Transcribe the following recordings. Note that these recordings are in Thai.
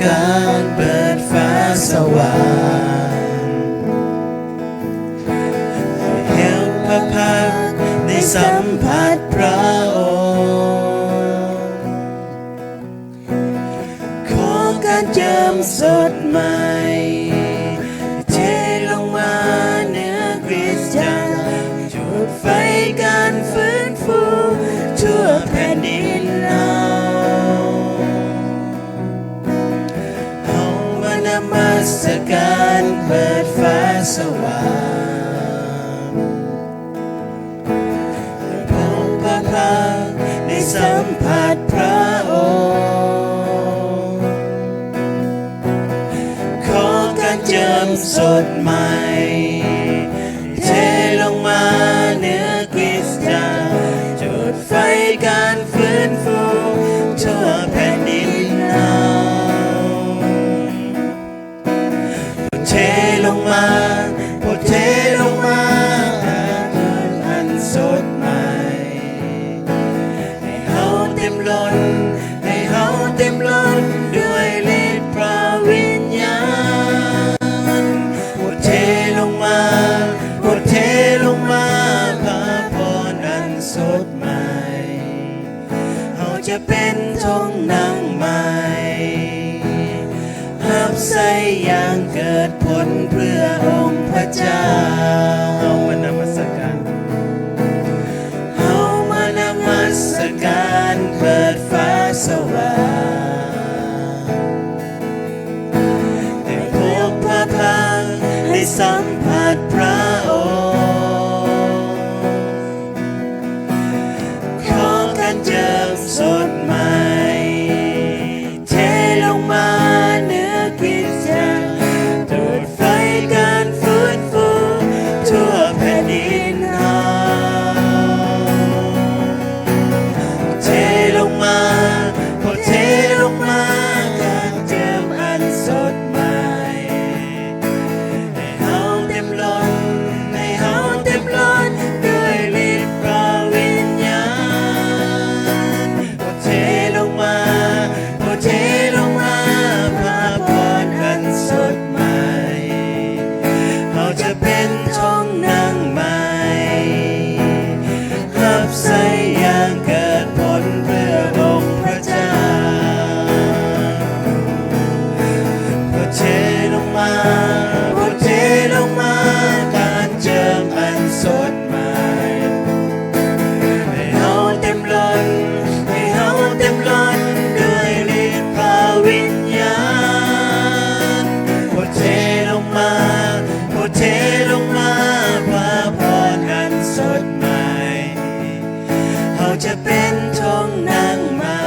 การเปิดฟ้าสว่างเห็นพระพักตร์ในสัมผัสพระองค์ขอการเจิมสดใหม่เทลงมาเหนือคริสตจักรจุดไฟการฟื้นฟูทั่วแผ่นดินเรานมัสการเปิดฟ้าสว่างพบพระพักตร์ในสัมผัสพระองค์ขอการเจิมสดใหม่เทลงมาเหนือคริสตจักรจุดไฟการฟื้นฟูทั่วแผ่นดินเราเทลงมาโปรดเทลงมาอันสดใหม่ให้เฮาเต็มล้นให้เฮาเต็มล้นด้วยฤทธิ์พระวิญญาณโปรดเทลงมาโปรดเทลงมาพระพรอันสดใหม่เฮาจะเป็นทงนางใหม่หับใส่อย่างเกิดผลเพื่อองค์พระเจ้าเฮามานมัสการเฮามานมัสการเปิดฟ้าสว่างได้พบพระพักตร์ได้สัมผัสพระองค์ขอการเจิมสดใหม่เทลงมาจะเป็นทงนางใหม่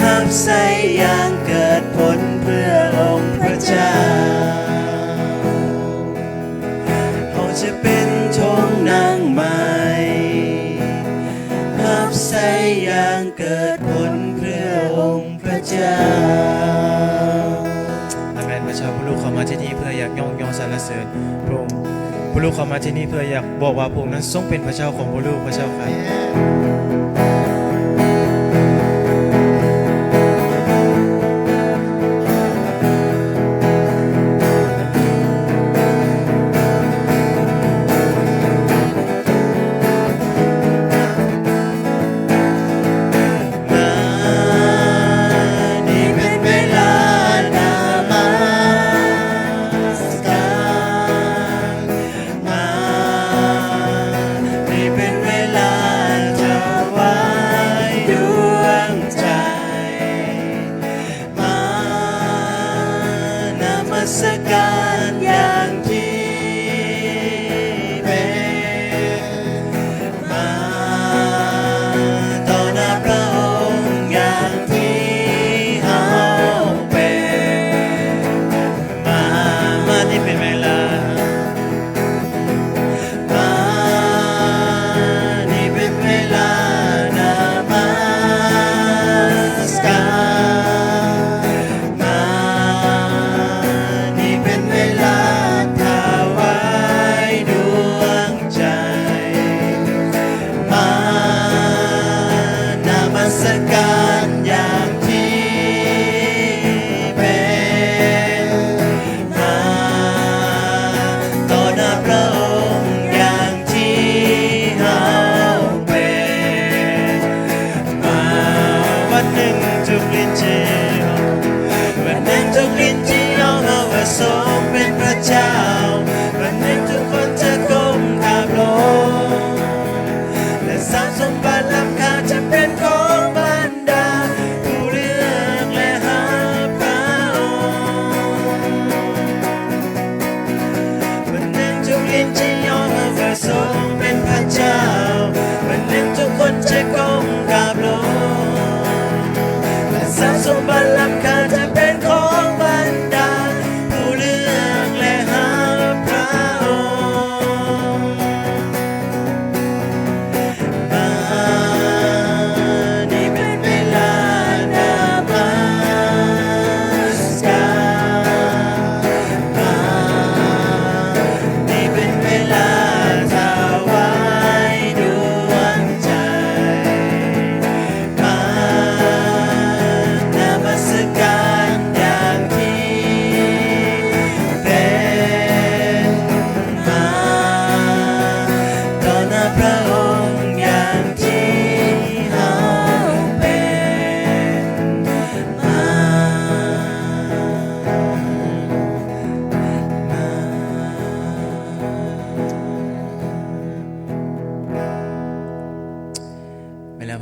หับใส่อย่างเกิดผลเพื่อองค์พระเจ้าเขาจะเป็นทงนางใหม่หับใส่อย่างเกิดผลเพื่อองค์พระเจ้าอาเมนพระเจ้าผู้ลูกเข้ามาที่นี่เพื่ออยากยอสรรเสริญพระองค์ผู้ลูกเข้ามาที่นี่เพื่ออยากบอกว่าพระองค์นั้นทรงเป็นพระเจ้าของผู้ลูกพระเจ้าครับเป็นเวลาจะว่า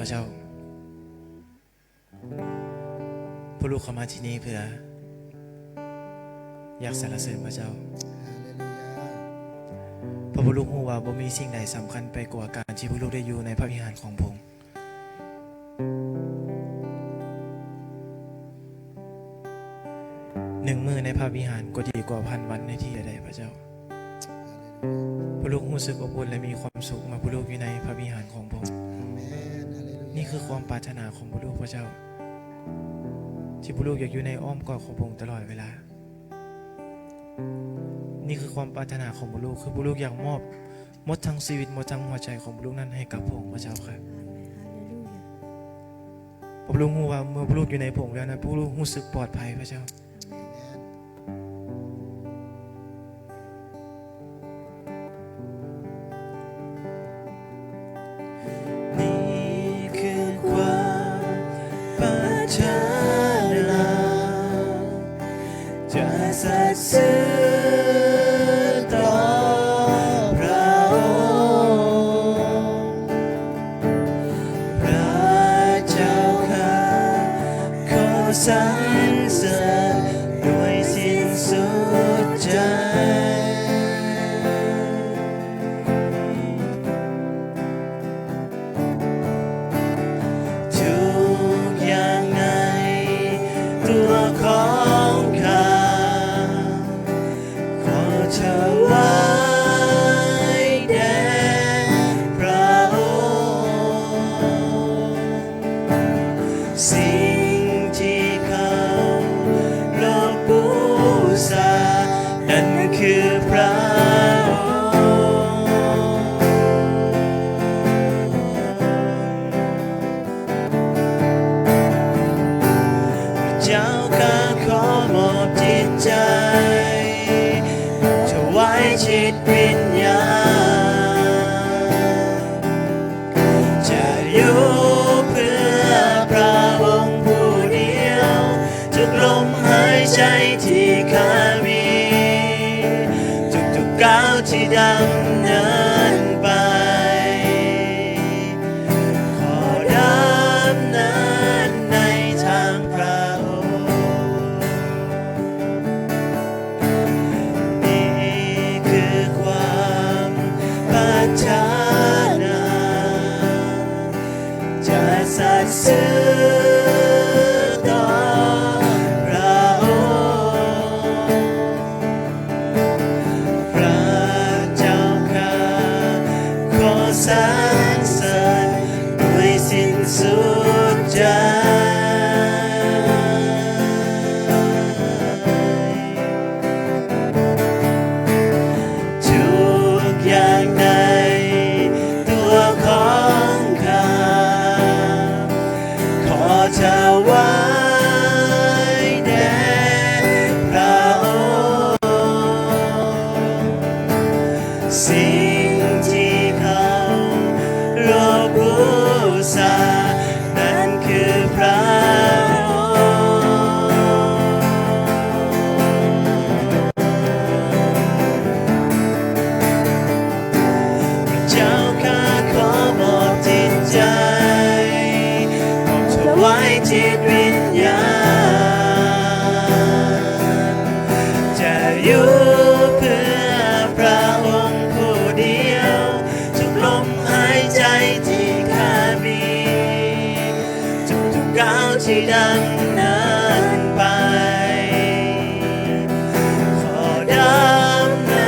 พระเจ้าพวกลูกเข้ามาที่นี่เพื่ออยากสรรเสริญพระเจ้าเพราะพวกลูกรู้ว่าบ่มีสิ่งใดสำคัญไปกว่าการที่พวกลูกได้อยู่ในพระวิหารของพระองค์1 มื้อในพระวิหารก็ดีกว่า1,000 วันในที่ใดพระเจ้าพวกลูกรู้สึกอบอุ่นและมีความสุขมาพวกลูกอยู่ในพระวิหารของพระองค์นี่คือความปรารถนาของพวกลูกพระเจ้าที่พวกลูกอยากอยู่ในอ้อมกอดของพระองค์ตลอดเวลานี่คือความปรารถนาของพวกลูกคือพวกลูกอยากมอบหมดทั้งชีวิตหมดทั้งหัวใจของพวกลูกนั้นให้กับพระองค์พระเจ้าครับพวกลูกรู้ว่าเมื่อพวกลูกอยู่ในพระองค์แล้วนะพวกลูกรู้สึกปลอดภัยพระเจ้าสัตย์ซื่อต่อพระองค์พระเจ้าข้าขอสรรเสริญด้วยสิ้นสุดใจทุกอย่างในตัวของข้าถวายแด่พระองค์สิ่งที่เขาลบบูชานั่นคือพระองค์พระเจ้าข้าขอมอบจิตใจไว้จิตวิญญาณจะอยู่เพื่อพระองค์ผู้เดียวทุกลมหายใจที่ข้ามีทุกก้าวที่ดำเนินไปขอดำเนินในทางพระองค์สัตย์ซื่อต่อพระองค์พระเจ้าข้าขอสรรเสริญด้วยสิ้นสุดใจทุกอย่างในตัวของข้าขอถวายแด่พระองค์สิ่งที่เขาลบบูชานั่นคือพระเจ้าข้าขอมอบจิตใจไว้จิตวิญญาณจะอยู่เพื่อพระองค์ผู้เดียวทุกลมหายใจที่ข้ามีทุกก้าวที่ดำเนินไปขอดำเนิ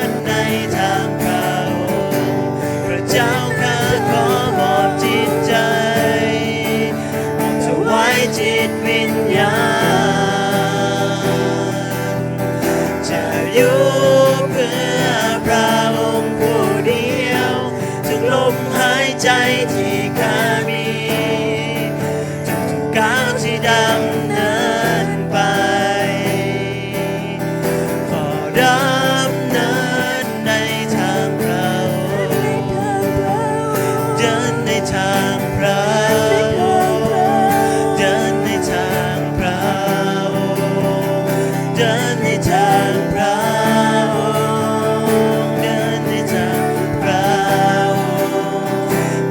นในทางพระองค์พระเจ้าข้าขอมอบจิตใจจิตวิญญาณจะอยู่เพื่อพระองค์ผู้เดียวทุกลมหายใจที่ข้ามีทุกก้าวที่ดำเนินไปขอดำเนินในทางพระองค์เดินในทางพระเดินในทางพระองค์เดินในทางพระองค์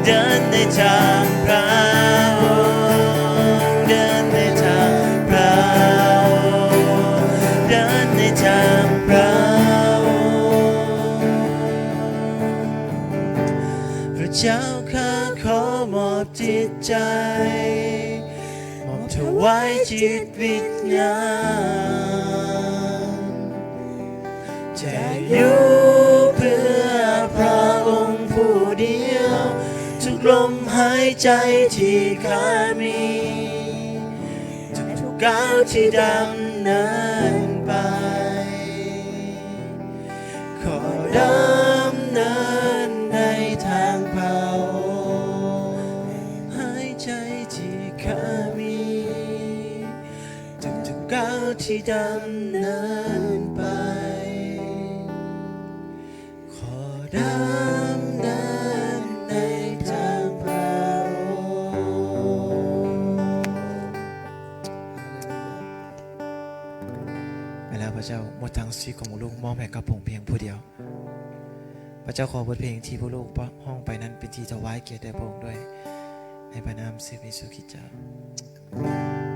เดินในทางพระ เจ้าข้าขอมอบจิตใจมอบถวายจิตวิญญาณจะอยู่เพื่อพระองค์ผู้เดียวทุกลมหายใจที่ข้ามีทุกก้าวที่ดำเนินไปขอดำเนินในทางเผาหายใจที่ข้ามีทุกก้าวที่ดำเนินไปขอดำเนินในทางเผาเวลาพระเจ้าหมดทางชีวิตของลูกมอบให้กับพระองค์เพียงผู้เดียว พระเจ้าขอบทเพลงที่พระลูกห้องไปนั้นเป็นที่ถวายเกียรติแด่พระองค์ด้วยในพระนามพระเยซูคริสต์เจ้า